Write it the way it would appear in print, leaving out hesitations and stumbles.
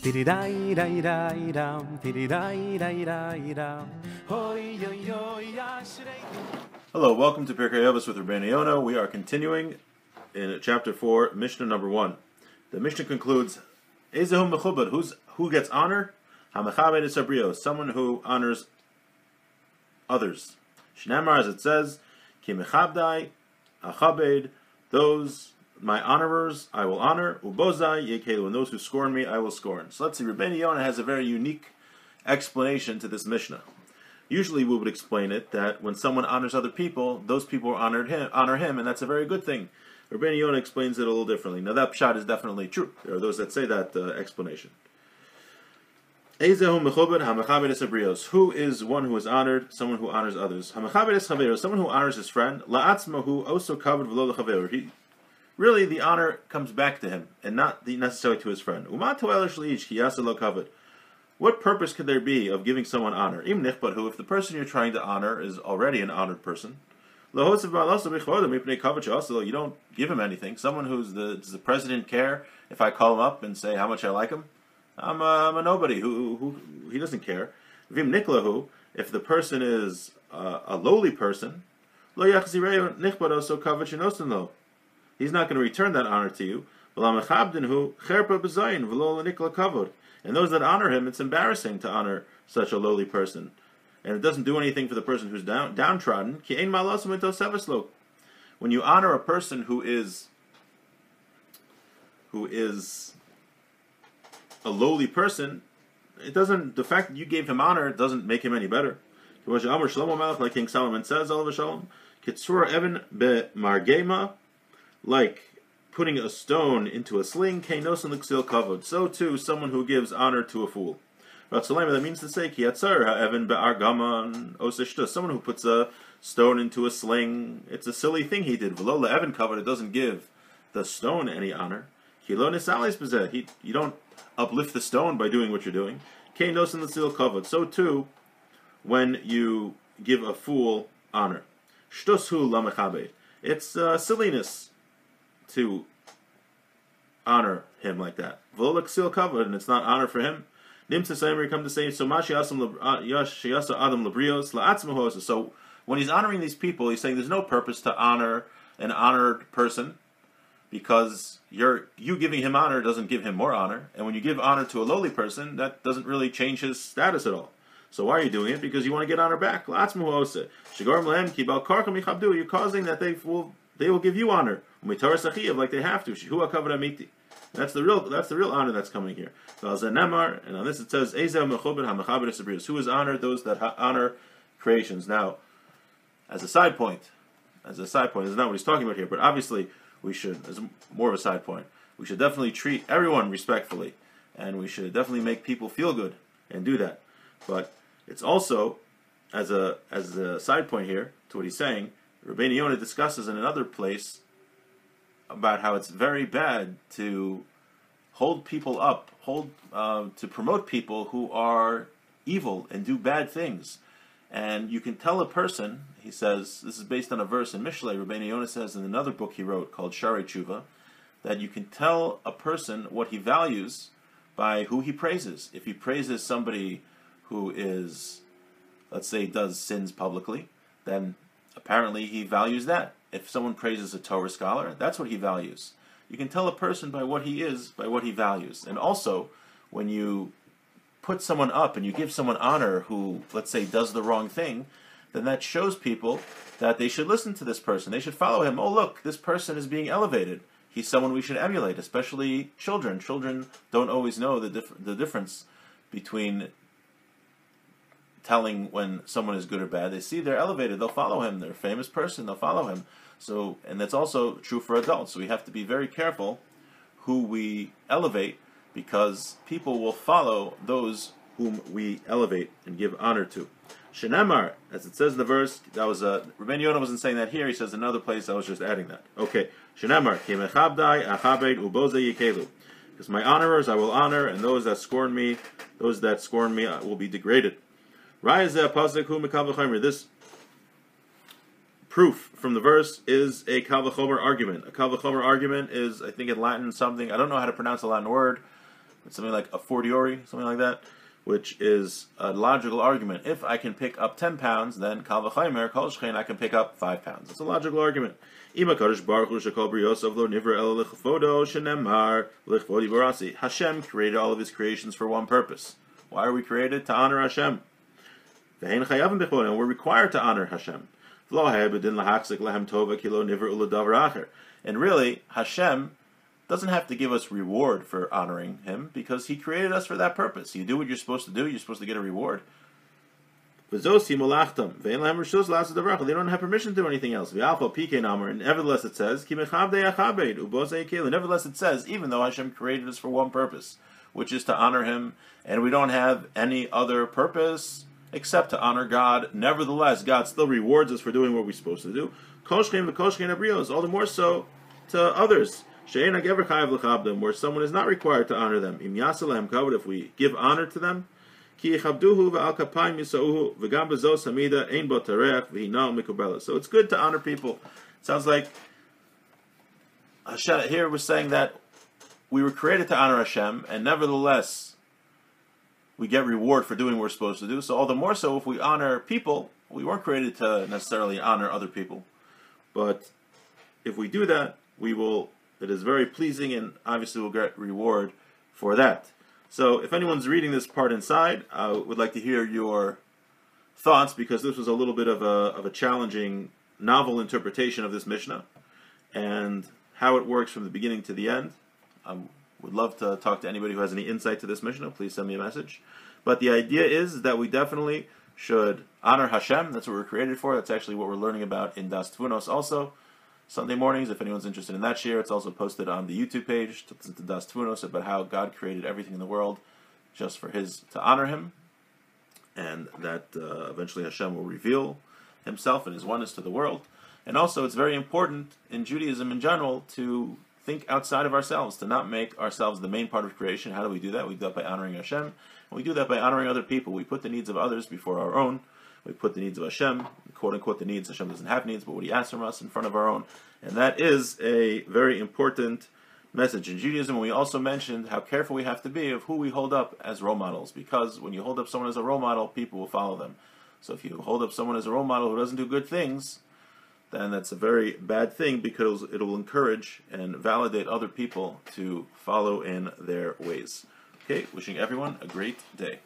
Hello, welcome to Pirkei Avos with Rabeinu Yonah. We are continuing in chapter 4, Mishnah number 1. The Mishnah concludes, Ezehum mechubad, who gets honor? HaMechabed es habrios, someone who honors others. Shnamar, as it says, Ki mechabdai achabed, those my honorers I will honor, ubozai yekelu, and those who scorn me I will scorn. So let's see, Rabeinu Yonah has a very unique explanation to this Mishnah. Usually we would explain it that when someone honors other people, those people honor him, and that's a very good thing. Rabeinu Yonah explains it a little differently. Now that pshat is definitely true. There are those that say that explanation. Ezehu mechubed hamechabed es habrios. Who is one who is honored? Someone who honors others. Hamechabed es chaveros, someone who honors his friend. La'atzmahu oso kavod v'lo lechaver. Really, the honor comes back to him, and not necessarily to his friend. Umat to'el shliish ki yasa lo kavod. What purpose could there be of giving someone honor? Im nichbad hu, if the person you're trying to honor is already an honored person. You don't give him anything. Someone does the president care if I call him up and say how much I like him? I'm a nobody who he doesn't care. Vim niklahu, if the person is a lowly person, he's not going to return that honor to you. And those that honor him, it's embarrassing to honor such a lowly person. And it doesn't do anything for the person who's downtrodden. When you honor a person who is a lowly person, the fact that you gave him honor doesn't make him any better. Like King Solomon says, like putting a stone into a sling, so too someone who gives honor to a fool. That means to say, someone who puts a stone into a sling, it's a silly thing he did. It doesn't give the stone any honor. You don't uplift the stone by doing what you're doing. So too, when you give a fool honor. It's silliness to honor him like that. And it's not honor for him. Come to say, so when he's honoring these people, he's saying there's no purpose to honor an honored person, because you giving him honor doesn't give him more honor, and when you give honor to a lowly person, that doesn't really change his status at all. So why are you doing it? Because you want to get honor back. You're causing that they will give you honor, like they have to. That's the real honor that's coming here. And on this it says, who is honored? Those that honor creations. Now, as a side point, this is not what he's talking about here, but obviously we should, as more of a side point, we should definitely treat everyone respectfully, and we should definitely make people feel good and do that. But it's also, as a side point here to what he's saying, Rabeinu Yonah discusses in another place about how it's very bad to hold people up, to promote people who are evil and do bad things. And you can tell a person, he says, this is based on a verse in Mishlei, Rabeinu Yonah says in another book he wrote called Sharei Tshuva, that you can tell a person what he values by who he praises. If he praises somebody who is, let's say, does sins publicly, then apparently he values that. If someone praises a Torah scholar, that's what he values. You can tell a person by what he is, by what he values. And also, when you put someone up and you give someone honor who, let's say, does the wrong thing, then that shows people that they should listen to this person. They should follow him. Oh, look, this person is being elevated. He's someone we should emulate, especially children. Children don't always know the difference between telling when someone is good or bad. They see they're elevated, they'll follow him. They're a famous person, they'll follow him. So, and that's also true for adults. So we have to be very careful who we elevate, because people will follow those whom we elevate and give honor to. Shenamar, as it says in the verse, that was Rabeinu Yonah wasn't saying that here. He says in another place. I was just adding that. Okay, Shenamar, Kimechabdai achabed uboze yikelu. Because my honorers I will honor, and those that scorn me will be degraded. This proof from the verse is a Kal V'chomer argument. A Kal V'chomer argument is, I think in Latin, something, I don't know how to pronounce a Latin word, It's something like a fortiori, something like that, which is a logical argument. If I can pick up 10 pounds, then kal v'chaymer, kol shchein, I can pick up 5 pounds. It's a logical argument. Hashem created all of his creations for one purpose. Why are we created? To honor Hashem. And we're required to honor Hashem. And really, Hashem doesn't have to give us reward for honoring him, because he created us for that purpose. You do what you're supposed to do, you're supposed to get a reward. They don't have permission to do anything else. And nevertheless it says, even though Hashem created us for one purpose, which is to honor him, and we don't have any other purpose except to honor God, nevertheless God still rewards us for doing what we're supposed to do. All the more so to others, where someone is not required to honor them. If we give honor to them, so it's good to honor people. It sounds like Hashem, here we're saying that we were created to honor Hashem, and nevertheless we get reward for doing what we're supposed to do. So all the more so if we honor people. We weren't created to necessarily honor other people, but if we do that, it is very pleasing, and obviously we'll get reward for that. So if anyone's reading this part inside, I would like to hear your thoughts, because this was a little bit of a challenging, novel interpretation of this Mishnah and how it works from the beginning to the end. I would love to talk to anybody who has any insight to this Mishnah. Please send me a message. But the idea is that we definitely should honor Hashem. That's what we're created for. That's actually what we're learning about in Das Tvunos also. Sunday mornings, if anyone's interested in that share, it's also posted on the YouTube page to listen to Das Tvunos about how God created everything in the world just for to honor him, and that eventually Hashem will reveal himself and his oneness to the world. And also, it's very important in Judaism in general to think outside of ourselves, to not make ourselves the main part of creation. How do we do that? We do that by honoring Hashem, and we do that by honoring other people. We put the needs of others before our own. We put the needs of Hashem, quote-unquote the needs. Hashem doesn't have needs, but what he asks from us in front of our own. And that is a very important message in Judaism. We also mentioned how careful we have to be of who we hold up as role models, because when you hold up someone as a role model, people will follow them. So if you hold up someone as a role model who doesn't do good things, then that's a very bad thing, because it will encourage and validate other people to follow in their ways. Okay, wishing everyone a great day.